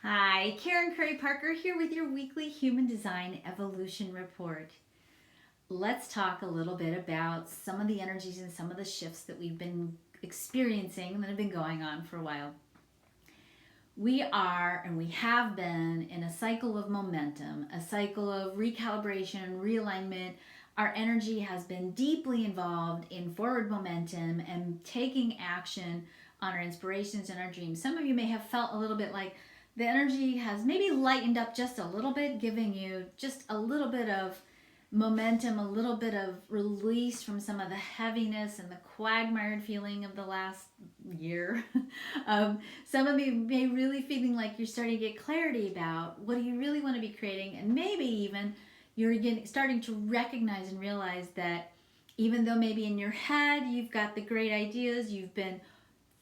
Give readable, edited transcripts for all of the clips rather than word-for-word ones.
Hi, Karen Curry Parker here with your weekly Human Design Evolution Report. Let's talk a little bit about some of the energies and some of the shifts that we've been experiencing that have been going on for a while. We are and we have been in a cycle of momentum, a cycle of recalibration and realignment. Our energy has been deeply involved in forward momentum and taking action on our inspirations and our dreams. Some of you may have felt a little bit like the energy has maybe lightened up just a little bit, giving you just a little bit of momentum, a little bit of release from some of the heaviness and the quagmired feeling of the last year. Some of you may really feeling like you're starting to get clarity about what do you really want to be creating, and maybe even you're starting to recognize and realize that even though maybe in your head you've got the great ideas, you've been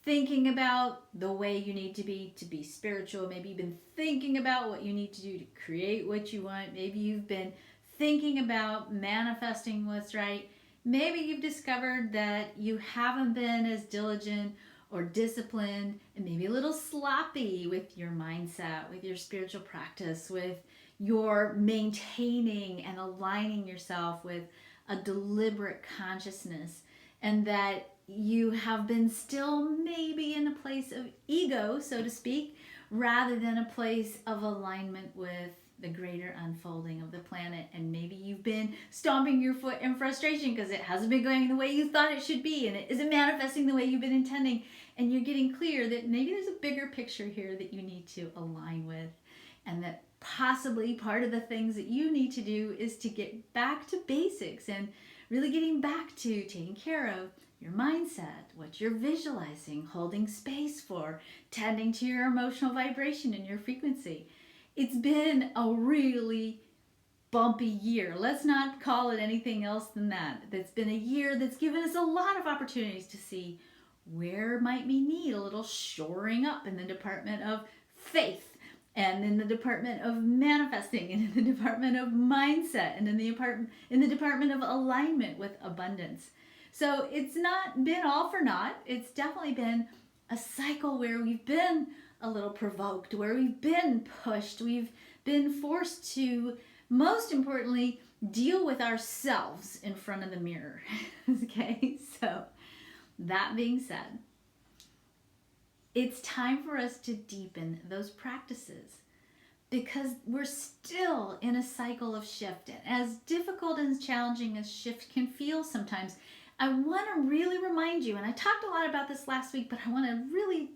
thinking about the way you need to be spiritual. Maybe you've been thinking about what you need to do to create what you want. Maybe you've been thinking about manifesting what's right. Maybe you've discovered that you haven't been as diligent or disciplined and maybe a little sloppy with your mindset, with your spiritual practice, with your maintaining and aligning yourself with a deliberate consciousness, and that you have been still maybe in a place of ego, so to speak, rather than a place of alignment with the greater unfolding of the planet. And maybe you've been stomping your foot in frustration because it hasn't been going the way you thought it should be and it isn't manifesting the way you've been intending. And you're getting clear that maybe there's a bigger picture here that you need to align with, and that possibly part of the things that you need to do is to get back to basics and really getting back to taking care of your mindset, what you're visualizing, holding space for, tending to your emotional vibration and your frequency. It's been a really bumpy year. Let's not call it anything else than that. It's been a year that's given us a lot of opportunities to see where might we need a little shoring up in the department of faith, and in the department of manifesting, and in the department of mindset, and in the department of alignment with abundance. So it's not been all for naught. It's definitely been a cycle where we've been a little provoked, where we've been pushed, we've been forced to, most importantly, deal with ourselves in front of the mirror. Okay, so that being said, it's time for us to deepen those practices, because we're still in a cycle of shift. And as difficult and challenging as shift can feel sometimes, I want to really remind you, and I talked a lot about this last week, but I want to really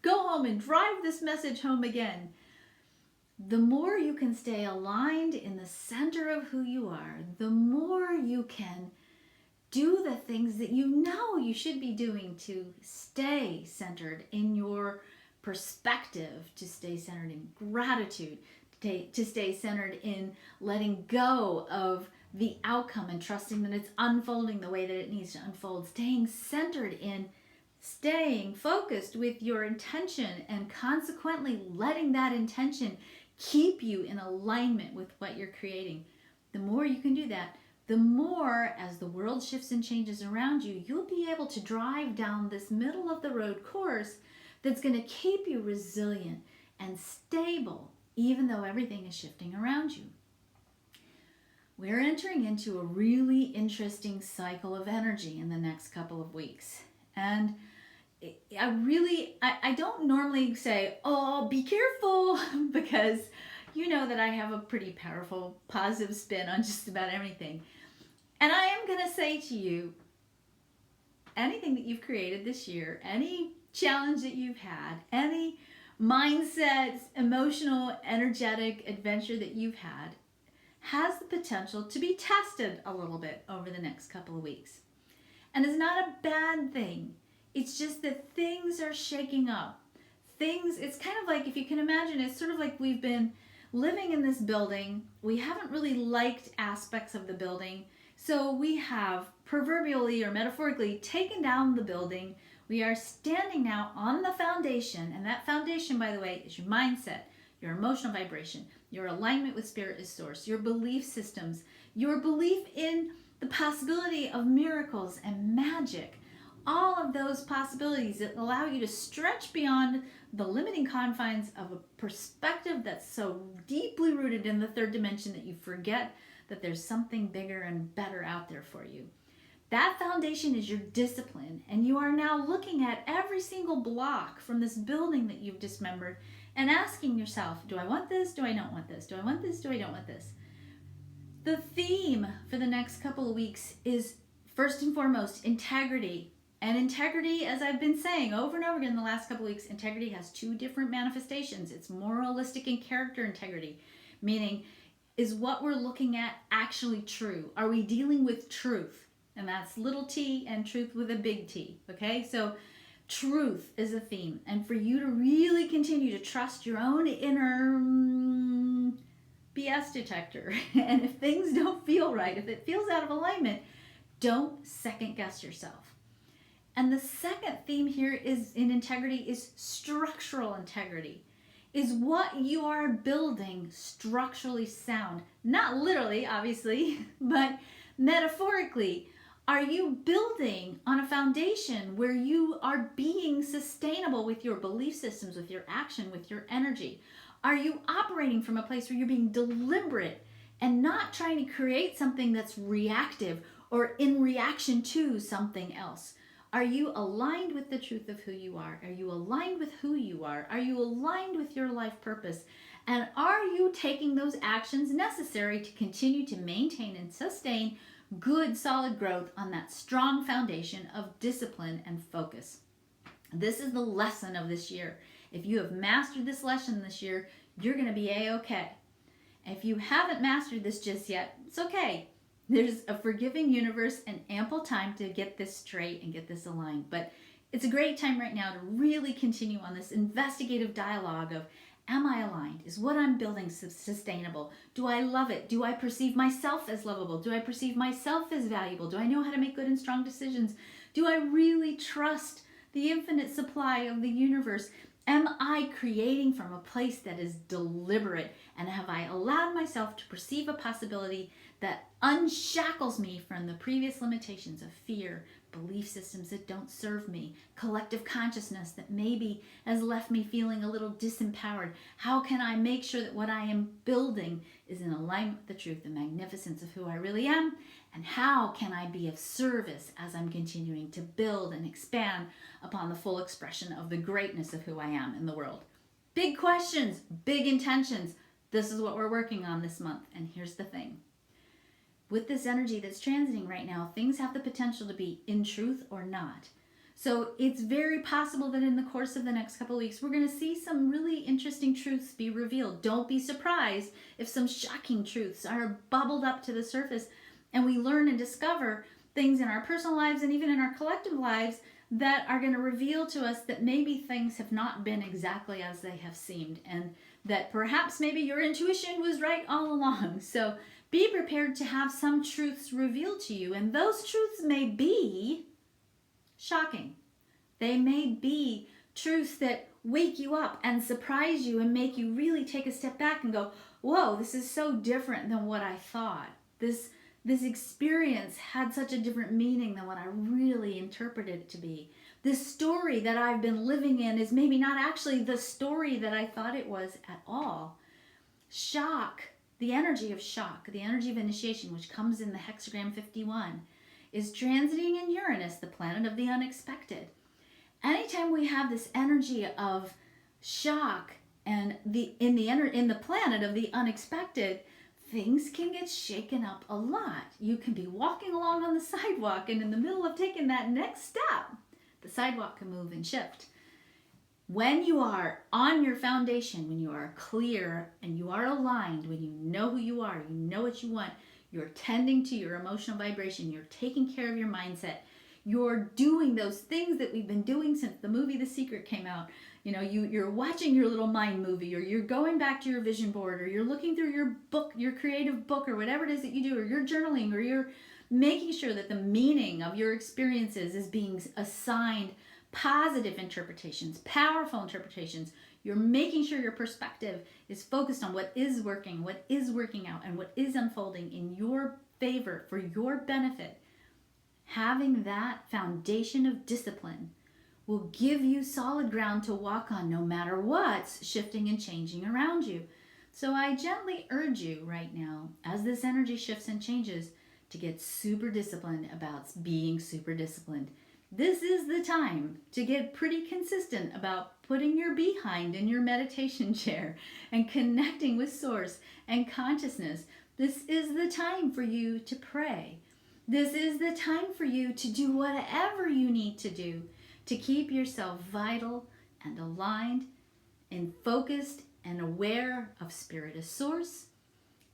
go home and drive this message home again. The more you can stay aligned in the center of who you are, the more you can do the things that you know you should be doing to stay centered in your perspective, to stay centered in gratitude, to stay centered in letting go of the outcome and trusting that it's unfolding the way that it needs to unfold, staying centered in staying focused with your intention, and consequently letting that intention keep you in alignment with what you're creating. The more you can do that, the more, as the world shifts and changes around you, you'll be able to drive down this middle of the road course that's going to keep you resilient and stable, even though everything is shifting around you. We're entering into a really interesting cycle of energy in the next couple of weeks. And I don't normally say, oh, be careful, because you know that I have a pretty powerful positive spin on just about everything. And I am going to say to you, anything that you've created this year, any challenge that you've had, any mindset, emotional, energetic adventure that you've had, has the potential to be tested a little bit over the next couple of weeks. And it's not a bad thing. It's just that things are shaking up. It's kind of like, if you can imagine, it's sort of like we've been living in this building. We haven't really liked aspects of the building. So we have proverbially or metaphorically taken down the building. We are standing now on the foundation. And that foundation, by the way, is your mindset, your emotional vibration, your alignment with spirit is source, your belief systems, your belief in the possibility of miracles and magic. All of those possibilities that allow you to stretch beyond the limiting confines of a perspective that's so deeply rooted in the third dimension that you forget that there's something bigger and better out there for you. That foundation is your discipline, and you are now looking at every single block from this building that you've dismembered and asking yourself, do I want this? Do I not want this? Do I want this? Do I don't want this? The theme for the next couple of weeks is, first and foremost, integrity. And integrity, as I've been saying over and over again in the last couple of weeks, integrity has two different manifestations. It's moralistic and character integrity, meaning, is what we're looking at actually true? Are we dealing with truth? And that's little t and truth with a big T, okay? So truth is a theme. And for you to really continue to trust your own inner BS detector, and if things don't feel right, if it feels out of alignment, don't second guess yourself. And the second theme here is in integrity is structural integrity. Is what you are building structurally sound? Not literally, obviously, but metaphorically. Are you building on a foundation where you are being sustainable with your belief systems, with your action, with your energy? Are you operating from a place where you're being deliberate and not trying to create something that's reactive or in reaction to something else? Are you aligned with the truth of who you are? Are you aligned with who you are? Are you aligned with your life purpose? And are you taking those actions necessary to continue to maintain and sustain good, solid growth on that strong foundation of discipline and focus? This is the lesson of this year. If you have mastered this lesson this year, you're going to be A-okay. If you haven't mastered this just yet, it's okay. There's a forgiving universe and ample time to get this straight and get this aligned. But it's a great time right now to really continue on this investigative dialogue of, am I aligned? Is what I'm building sustainable? Do I love it? Do I perceive myself as lovable? Do I perceive myself as valuable? Do I know how to make good and strong decisions? Do I really trust the infinite supply of the universe? Am I creating from a place that is deliberate? And have I allowed myself to perceive a possibility that unshackles me from the previous limitations of fear, belief systems that don't serve me, collective consciousness that maybe has left me feeling a little disempowered? How can I make sure that what I am building is in alignment with the truth and magnificence of who I really am? And how can I be of service as I'm continuing to build and expand upon the full expression of the greatness of who I am in the world? Big questions, big intentions. This is what we're working on this month. And here's the thing. With this energy that's transiting right now, things have the potential to be in truth or not. So it's very possible that in the course of the next couple of weeks, we're going to see some really interesting truths be revealed. Don't be surprised if some shocking truths are bubbled up to the surface and we learn and discover things in our personal lives and even in our collective lives that are going to reveal to us that maybe things have not been exactly as they have seemed, and that perhaps maybe your intuition was right all along. So be prepared to have some truths revealed to you, and those truths may be shocking. They may be truths that wake you up and surprise you and make you really take a step back and go, whoa, this is so different than what I thought. This experience had such a different meaning than what I really interpreted it to be. This story that I've been living in is maybe not actually the story that I thought it was at all. Shock, the energy of shock, the energy of initiation, which comes in the hexagram 51, is transiting in Uranus, the planet of the unexpected. Anytime we have this energy of shock and in the planet of the unexpected, things can get shaken up a lot. You can be walking along on the sidewalk, and in the middle of taking that next step, the sidewalk can move and shift. When you are on your foundation, when you are clear and you are aligned, when you know who you are, you know what you want, you're tending to your emotional vibration, you're taking care of your mindset, you're doing those things that we've been doing since the movie The Secret came out. You know, you're watching your little mind movie, or you're going back to your vision board, or you're looking through your book, your creative book, or whatever it is that you do, or you're journaling, or you're making sure that the meaning of your experiences is being assigned positive interpretations, powerful interpretations. You're making sure your perspective is focused on what is working out, and what is unfolding in your favor for your benefit. Having that foundation of discipline will give you solid ground to walk on no matter what's shifting and changing around you. So I gently urge you right now, as this energy shifts and changes, to get super disciplined about being super disciplined. This is the time to get pretty consistent about putting your behind in your meditation chair and connecting with Source and consciousness. This is the time for you to pray. This is the time for you to do whatever you need to do to keep yourself vital and aligned and focused and aware of Spirit as Source,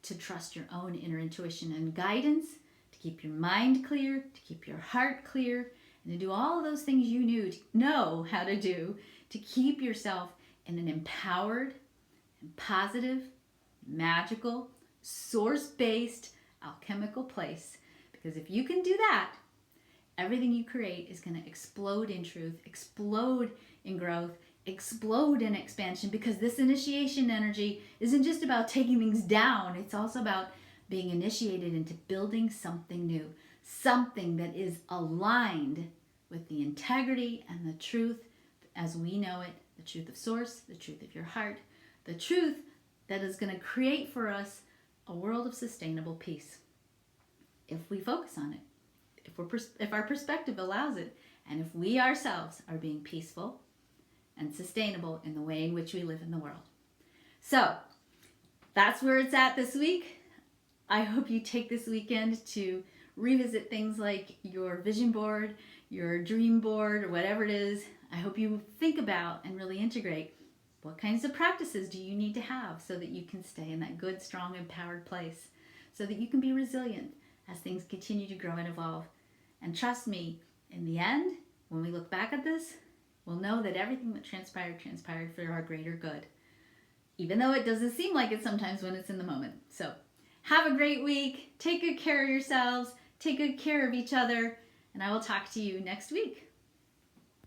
to trust your own inner intuition and guidance, to keep your mind clear, to keep your heart clear, and to do all of those things you know how to do to keep yourself in an empowered and positive, magical, source-based, alchemical place. Because if you can do that, everything you create is going to explode in truth, explode in growth, explode in expansion, because this initiation energy isn't just about taking things down. It's also about being initiated into building something new, something that is aligned with the integrity and the truth as we know it, the truth of Source, the truth of your heart, the truth that is going to create for us a world of sustainable peace. If we focus on it, if our perspective allows it, and if we ourselves are being peaceful and sustainable in the way in which we live in the world. So that's where it's at this week. I hope you take this weekend to revisit things like your vision board, your dream board, or whatever it is. I hope you think about and really integrate what kinds of practices do you need to have so that you can stay in that good, strong, empowered place, so that you can be resilient as things continue to grow and evolve. And trust me, in the end, when we look back at this, we'll know that everything that transpired for our greater good, even though it doesn't seem like it sometimes when it's in the moment. So have a great week. Take good care of yourselves. Take good care of each other. And I will talk to you next week.